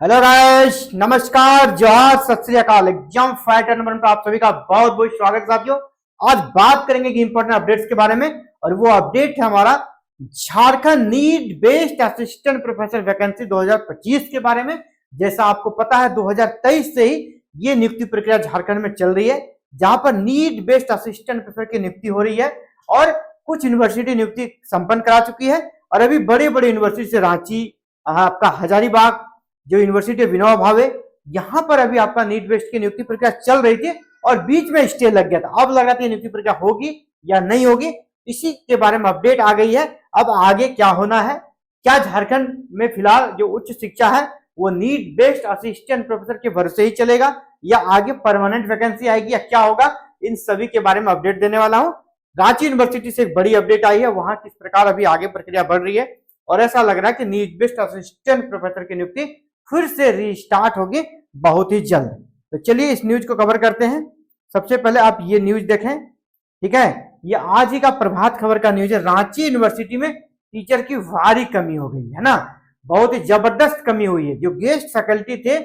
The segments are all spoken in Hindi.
हेलो गाइस, नमस्कार, जोहार, सत श्री अकाल। एग्जाम फाइटर नंबर पर आप सभी का बहुत बहुत स्वागत है साथियों। आज बात करेंगे कि इंपॉर्टेंट अपडेट्स के बारे में, और वो अपडेट है हमारा Jharkhand need based assistant professor vacancy 2025 के बारे में। जैसा आपको पता है 2023 से ही ये नियुक्ति प्रक्रिया झारखंड में चल रही है, जहां पर नीड बेस्ड असिस्टेंट प्रोफेसर की नियुक्ति हो रही है और कुछ यूनिवर्सिटी नियुक्ति संपन्न करा चुकी है। और अभी बड़े बड़े यूनिवर्सिटी से रांची, आपका हजारीबाग, जो यूनिवर्सिटी विनोबा भावे, यहां पर अभी आपका नीट बेस्ड की नियुक्ति प्रक्रिया चल रही थी और बीच में स्टे लग गया था। अब लग रहा था नियुक्ति प्रक्रिया होगी या नहीं होगी, इसी के बारे में अपडेट आ गई है। अब आगे क्या होना है, क्या झारखंड में फिलहाल जो उच्च शिक्षा है वो नीट बेस्ड असिस्टेंट प्रोफेसर के भरोसे ही चलेगा या आगे परमानेंट वैकेंसी आएगी या क्या होगा, इन सभी के बारे में अपडेट देने वाला हूं। रांची यूनिवर्सिटी से एक बड़ी अपडेट आई है, वहां किस प्रकार अभी आगे प्रक्रिया बढ़ रही है और ऐसा लग रहा है कि नीट बेस्ड असिस्टेंट प्रोफेसर की नियुक्ति फिर से रीस्टार्ट होगी बहुत ही जल्द। तो चलिए इस न्यूज को कवर करते हैं। सबसे पहले आप ये न्यूज देखें, ठीक है। ये आज ही का प्रभात खबर का न्यूज है। रांची यूनिवर्सिटी में टीचर की भारी कमी हो गई है ना, बहुत ही जबरदस्त कमी हुई है। जो गेस्ट फैकल्टी थे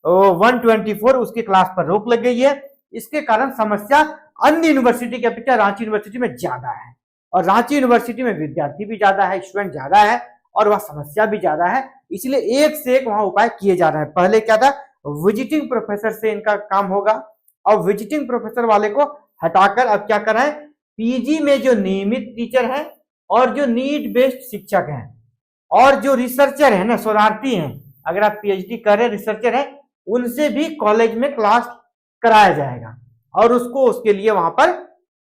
124, उसकी क्लास पर रोक लग गई है। इसके कारण समस्या अन्य यूनिवर्सिटी की अपेक्षा रांची यूनिवर्सिटी में ज्यादा है, और रांची यूनिवर्सिटी में विद्यार्थी भी ज्यादा है, स्टूडेंट ज्यादा है और वह समस्या भी ज्यादा है। इसलिए एक से एक वहां उपाय किए जा रहे हैं। पहले क्या था, विजिटिंग प्रोफेसर से इनका काम होगा, और विजिटिंग प्रोफेसर वाले को हटाकर अब क्या कर रहे हैं, पीजी में जो नियमित टीचर है और जो नीड बेस्ड शिक्षक हैं और जो रिसर्चर है ना, शोधार्थी हैं, अगर आप पीएचडी कर रहे रिसर्चर है, उनसे भी कॉलेज में क्लास कराया जाएगा और उसको उसके लिए वहां पर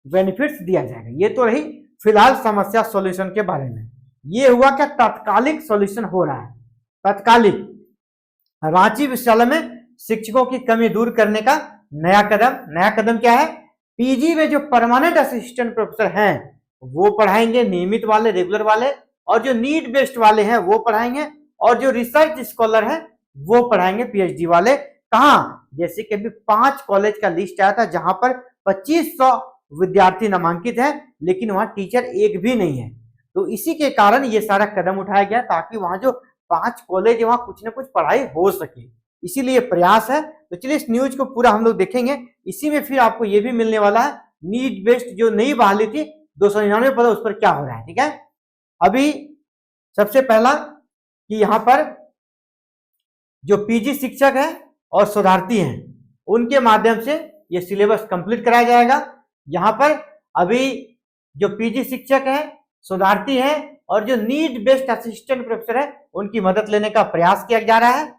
बेनिफिट्स दिया जाएगा। ये तो रही फिलहाल समस्या सॉल्यूशन के बारे में। ये हुआ क्या, तात्कालिक सॉल्यूशन हो रहा है। तात्कालिक रांची विश्वविद्यालय में शिक्षकों की कमी दूर करने का नया कदम क्या है, पीजी में जो परमानेंट असिस्टेंट प्रोफेसर हैं वो पढ़ाएंगे, नियमित वाले, रेगुलर वाले, और जो नीड बेस्ड वाले हैं वो पढ़ाएंगे, और जो रिसर्च स्कॉलर हैं वो पढ़ाएंगे पीएचडी वाले। कहाँ, जैसे कि अभी 5 कॉलेज का लिस्ट आया था जहां पर 2500 विद्यार्थी नामांकित है, लेकिन वहां टीचर एक भी नहीं है। तो इसी के कारण ये सारा कदम उठाया गया ताकि वहां जो 5 कॉलेज वहां कुछ ना कुछ पढ़ाई हो सके, इसीलिए प्रयास है। तो चलिए इस न्यूज को पूरा हम लोग देखेंगे। इसी में फिर आपको ये भी मिलने वाला है नीट बेस्ड जो नई बहाली थी 299 पद, उस पर क्या हो रहा है, ठीक है। अभी सबसे पहला कि यहाँ पर जो पीजी शिक्षक है और शोधार्थी हैं उनके माध्यम से ये सिलेबस कंप्लीट कराया जाएगा। यहाँ पर अभी जो पीजी शिक्षक है, शोधार्थी है और जो नीड बेस्ड असिस्टेंट प्रोफेसर है उनकी मदद लेने का प्रयास किया जा रहा है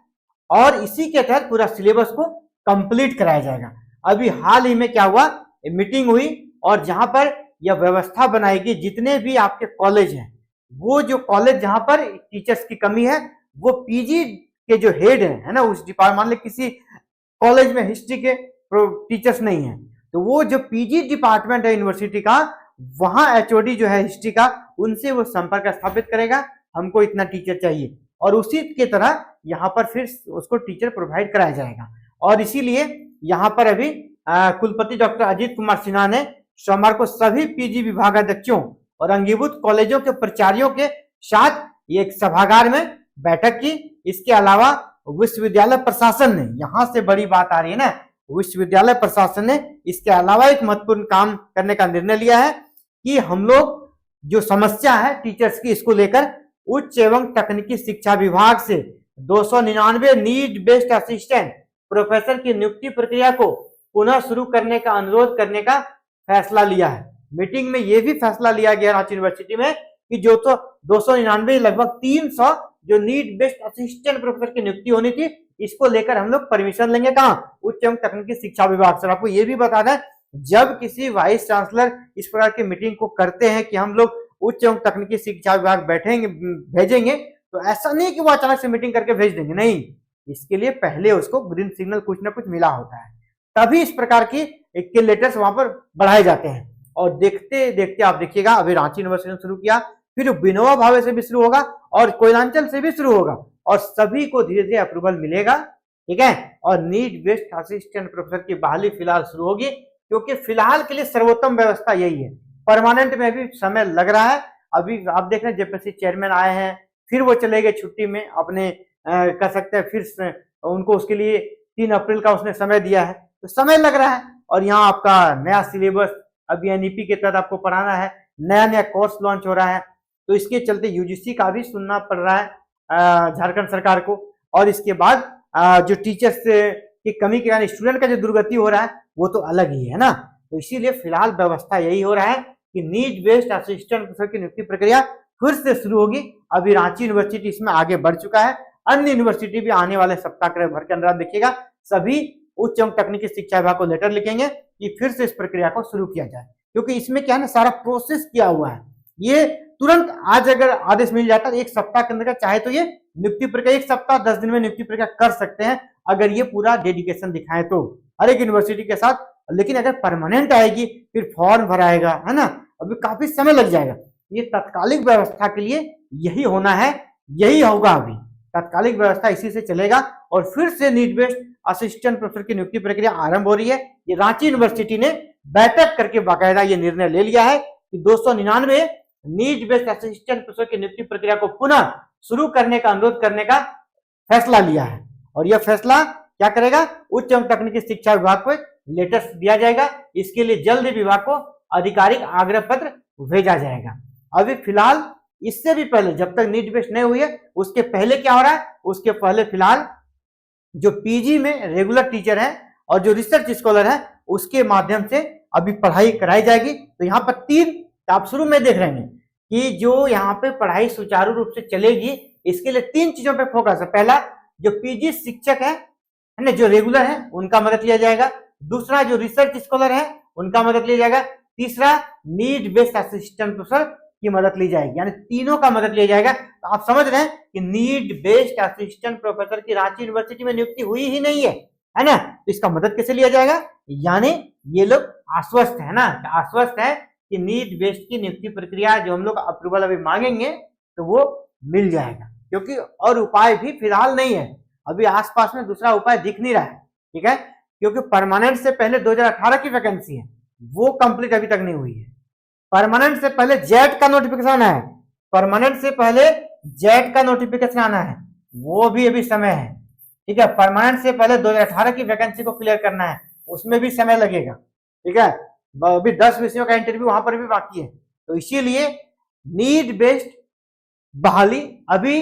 और इसी के तहत पूरा सिलेबस को कंप्लीट कराया जाएगा। अभी हाल ही में क्या हुआ, मीटिंग हुई और जहां पर यह व्यवस्था बनाएगी, जितने भी आपके कॉलेज हैं, वो जो कॉलेज जहां पर टीचर्स की कमी है, वो पीजी के जो हेड है ना, उस डिपार्टमेंट, मान लो किसी कॉलेज में हिस्ट्री के टीचर्स नहीं है, तो वो जो पीजी डिपार्टमेंट है यूनिवर्सिटी का, वहां एचओडी जो है हिस्ट्री का, उनसे वो संपर्क स्थापित करेगा, हमको इतना टीचर चाहिए, और उसी की तरह यहाँ पर फिर उसको टीचर प्रोवाइड कराया जाएगा। और इसीलिए यहाँ पर अभी कुलपति डॉक्टर अजीत कुमार सिन्हा ने सोमवार को सभी पीजी विभागाध्यक्षों और अंगीभूत कॉलेजों के प्राचार्यों के साथ एक सभागार में बैठक की। इसके अलावा विश्वविद्यालय प्रशासन ने, यहां से बड़ी बात आ रही है ना, विश्वविद्यालय प्रशासन ने इसके अलावा एक महत्वपूर्ण काम करने का निर्णय लिया है कि हम लोग जो समस्या है टीचर्स की, इसको लेकर उच्च एवं तकनीकी शिक्षा विभाग से 299 नीड बेस्ड असिस्टेंट प्रोफेसर की नियुक्ति प्रक्रिया को पुनः शुरू करने का अनुरोध करने का फैसला लिया है। मीटिंग में यह भी फैसला लिया गया रांची यूनिवर्सिटी में कि जो तो 299 लगभग 300 जो नीड बेस्ड असिस्टेंट प्रोफेसर की नियुक्ति होनी थी, इसको लेकर हम लोग परमिशन लेंगे कहाँ, उच्च एवं तकनीकी शिक्षा विभाग से। आपको ये भी बता दें, जब किसी वाइस चांसलर इस प्रकार की मीटिंग को करते हैं कि हम लोग उच्च एवं तकनीकी शिक्षा विभाग बैठेंगे, भेजेंगे, तो ऐसा नहीं कि वो अचानक से मीटिंग करके भेज देंगे, नहीं, इसके लिए पहले उसको ग्रीन सिग्नल कुछ ना कुछ मिला होता है, तभी इस प्रकार की लेटर्स वहां पर बढ़ाए जाते हैं। और देखते देखते आप देखिएगा, अभी रांची यूनिवर्सिटी ने शुरू किया, फिर विनोबा भावे से भी शुरू होगा और कोयलांचल से भी शुरू होगा, और सभी को धीरे धीरे अप्रूवल मिलेगा, ठीक है। और नीड बेस्ड असिस्टेंट प्रोफेसर की बहाली फिलहाल शुरू होगी, क्योंकि फिलहाल के लिए सर्वोत्तम व्यवस्था यही है। परमानेंट में भी समय लग रहा है। अभी आप देख रहे हैं जेपीएससी चेयरमैन आए हैं, फिर वो चले गए छुट्टी में अपने कर सकते हैं। फिर से उनको उसके लिए 3 अप्रैल का उसने समय दिया है, तो समय लग रहा है। और यहाँ आपका नया सिलेबस अभी एनईपी के तहत आपको पढ़ाना है, नया नया कोर्स लॉन्च हो रहा है, तो इसके चलते यूजीसी का भी सुनना पड़ रहा है झारखंड सरकार को। और इसके बाद जो टीचर्स की कमी के कारण स्टूडेंट का जो दुर्गति हो रहा है वो तो अलग ही है ना। तो इसीलिए फिलहाल व्यवस्था यही हो रहा है कि नीड बेस्ड असिस्टेंट प्रोफेसर की नियुक्ति प्रक्रिया फिर से शुरू होगी। अभी रांची यूनिवर्सिटी इसमें आगे बढ़ चुका है, अन्य यूनिवर्सिटी भी आने वाले सप्ताह भर के अंदर आप देखिएगा सभी उच्च एवं तकनीकी शिक्षा विभाग को लेटर लिखेंगे कि फिर से इस प्रक्रिया को शुरू किया जाए, क्योंकि इसमें क्या है ना, सारा प्रोसेस किया हुआ है। ये तुरंत आज अगर आदेश मिल जाता है एक सप्ताह के अंदर, चाहे तो ये नियुक्ति प्रक्रिया 1 सप्ताह 10 दिन में नियुक्ति प्रक्रिया कर सकते हैं अगर ये पूरा डेडिकेशन दिखाएं तो हर एक यूनिवर्सिटी के साथ। लेकिन अगर परमानेंट आएगी फिर फॉर्म भराएगा, है ना, अभी काफी समय लग जाएगा। ये तत्कालिक व्यवस्था के लिए यही होना है, यही होगा। अभी तत्कालिक व्यवस्था इसी से चलेगा और फिर से नीड बेस्ड असिस्टेंट प्रोफेसर की नियुक्ति प्रक्रिया आरंभ हो रही है। ये रांची यूनिवर्सिटी ने बैठक करके बाकायदा ये निर्णय ले लिया है कि 299 नीड बेस्ड असिस्टेंट प्रोफेसर की नियुक्ति प्रक्रिया को पुनः शुरू करने का अनुरोध करने का फैसला लिया है। और यह फैसला क्या करेगा, उच्च एवं तकनीकी शिक्षा विभाग को लेटर दिया जाएगा। इसके लिए जल्द ही विभाग को आधिकारिक आग्रह पत्र भेजा जाएगा। अभी फिलहाल इससे भी पहले जब तक नीड बेस्ड नहीं हुई है उसके पहले क्या हो रहा है, उसके पहले फिलहाल जो पीजी में रेगुलर टीचर है और जो रिसर्च स्कॉलर है उसके माध्यम से अभी पढ़ाई कराई जाएगी। तो यहाँ पर 3 आप शुरू में देख रहे हैं कि जो यहाँ पे पढ़ाई सुचारू रूप से चलेगी इसके लिए 3 चीजों पे फोकस है। पहला, जो पीजी शिक्षक है ना, जो रेगुलर है उनका मदद लिया जाएगा। दूसरा, जो रिसर्च स्कॉलर है उनका मदद लिया जाएगा। तीसरा, नीड बेस्ड असिस्टेंट प्रोफेसर की मदद ली जाएगी, यानी तीनों का मदद लिया जाएगा। तो आप समझ रहे हैं कि नीड बेस्ड असिस्टेंट प्रोफेसर की रांची यूनिवर्सिटी में नियुक्ति हुई ही नहीं है ना, तो इसका मदद कैसे लिया जाएगा, यानी ये लोग आश्वस्त है ना, आश्वस्त है कि नीड बेस्ड की नियुक्ति प्रक्रिया जो हम लोग अप्रूवल अभी मांगेंगे तो वो मिल जाएगा, क्योंकि और उपाय भी फिलहाल नहीं है। अभी आसपास में दूसरा उपाय दिख नहीं रहा है, ठीक है, क्योंकि परमानेंट से पहले 2018 की वैकेंसी है वो कंप्लीट अभी तक नहीं हुई है। परमानेंट से पहले जेट का नोटिफिकेशन है, परमानेंट से पहले जेट का नोटिफिकेशन आना है, वो भी अभी समय है, ठीक है। परमानेंट से पहले 2018 की वैकेंसी को क्लियर करना है, उसमें भी समय लगेगा, ठीक है। अभी 10 विषयों का इंटरव्यू वहां पर भी बाकी है। तो इसीलिए नीड बेस्ड बहाली अभी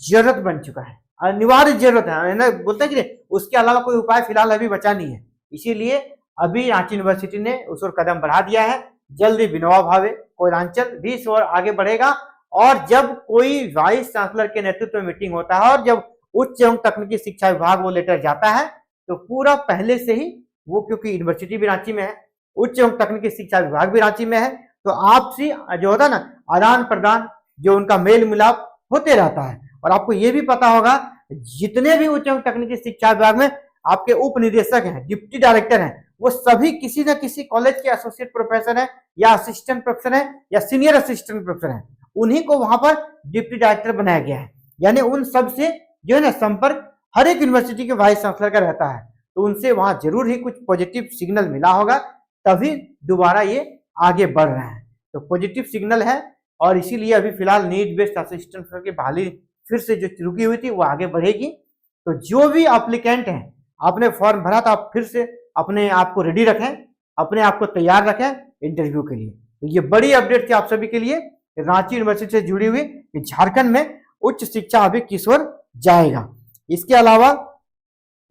जरूरत बन चुका है, अनिवार्य जरूरत है ना, बोलते हैं कि उसके अलावा कोई उपाय फिलहाल अभी बचा नहीं है। इसीलिए अभी रांची यूनिवर्सिटी ने उस ओर कदम बढ़ा दिया है। जल्दी विनोबा भावे कोयलांचल भी इस ओर आगे बढ़ेगा। और जब कोई वाइस चांसलर के नेतृत्व में मीटिंग होता है और जब उच्च एवं तकनीकी शिक्षा विभाग वो लेटर जाता है तो पूरा पहले से ही वो, क्योंकि यूनिवर्सिटी भी रांची में है, उच्च एवं तकनीकी शिक्षा विभाग भी रांची में है, तो आपसी जो होता है ना आदान प्रदान, जो उनका मेल मिलाप होते रहता है। और आपको ये भी पता होगा जितने भी उच्च एवं तकनीकी शिक्षा विभाग में आपके उप निदेशक हैं, डिप्टी डायरेक्टर हैं, वो सभी किसी न किसी कॉलेज के एसोसिएट प्रोफेसर हैं या असिस्टेंट प्रोफेसर हैं या सीनियर असिस्टेंट प्रोफेसर हैं, उन्हीं को वहां पर डिप्टी डायरेक्टर बनाया गया है। यानी उन सब से जो है ना संपर्क हर एक यूनिवर्सिटी के वाइस चांसलर का रहता है, तो उनसे वहां जरूर ही कुछ पॉजिटिव सिग्नल मिला होगा, तभी दोबारा ये आगे बढ़ रहा है। तो पॉजिटिव सिग्नल है और इसीलिए अभी फिलहाल नीड बेस्ड असिस्टेंट की बहाली फिर से जो रुकी हुई थी वो आगे बढ़ेगी। तो जो भी एप्लीकेंट हैं, आपने फॉर्म भरा था, आप फिर से अपने आप को रेडी रखें, अपने आप को तैयार रखें इंटरव्यू के लिए। तो ये बड़ी अपडेट थी आप सभी के लिए रांची यूनिवर्सिटी से जुड़ी हुई कि झारखंड में उच्च शिक्षा अभी किस ओर जाएगा। इसके अलावा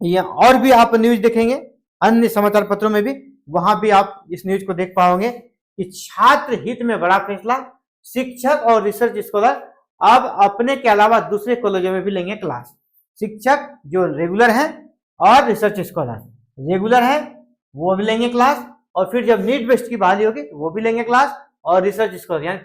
ये और भी आप न्यूज देखेंगे अन्य समाचार पत्रों में भी, वहां भी आप इस न्यूज को देख पाओगे कि छात्र हित में बड़ा फैसला, शिक्षक और रिसर्च स्कॉलर अब अपने के अलावा दूसरे कॉलेजों में भी लेंगे क्लास। शिक्षक जो रेगुलर हैं और रिसर्च स्कॉलर रेगुलर है वो भी लेंगे क्लास, और फिर जब नीड बेस्ड की बहाली होगी वो भी लेंगे क्लास, और रिसर्च स्कॉलर, यानी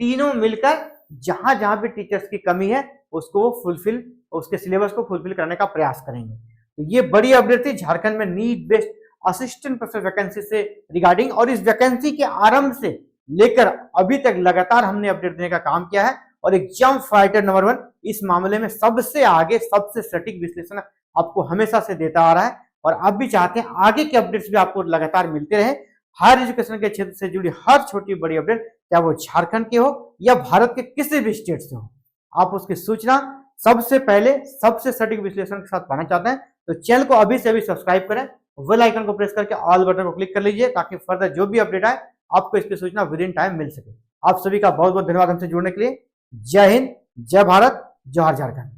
तीनों मिलकर जहां जहां भी टीचर्स की कमी है उसको वो फुलफिल, उसके सिलेबस को फुलफिल करने का प्रयास करेंगे। तो ये बड़ी अपडेट थी झारखंड में need based assistant professor vacancy से रिगार्डिंग। और इस वैकेंसी के आरंभ से लेकर अभी तक लगातार हमने अपडेट देने का काम किया है, और एग्जाम फाइटर नंबर 1 इस मामले में सबसे आगे, सबसे सटीक विश्लेषण आपको हमेशा से देता आ रहा है। और आप भी चाहते हैं आगे के अपडेट्स भी आपको लगातार मिलते रहे। हायर एजुकेशन के क्षेत्र से जुड़ी हर छोटी बड़ी अपडेट, चाहे वो झारखंड के हो या भारत के किसी भी स्टेट से हो, आप उसकी सूचना सबसे पहले सबसे सटीक विश्लेषण के साथ पाना चाहते हैं तो चैनल को अभी से अभी सब्सक्राइब करें, बेल आइकन को प्रेस करके ऑल बटन को क्लिक कर लीजिए ताकि फर्दर जो भी अपडेट आए आपको इसकी सूचना विद इन टाइम मिल सके। आप सभी का बहुत बहुत धन्यवाद हमसे जुड़ने के लिए। जय हिंद, जय भारत, जय झारखंड।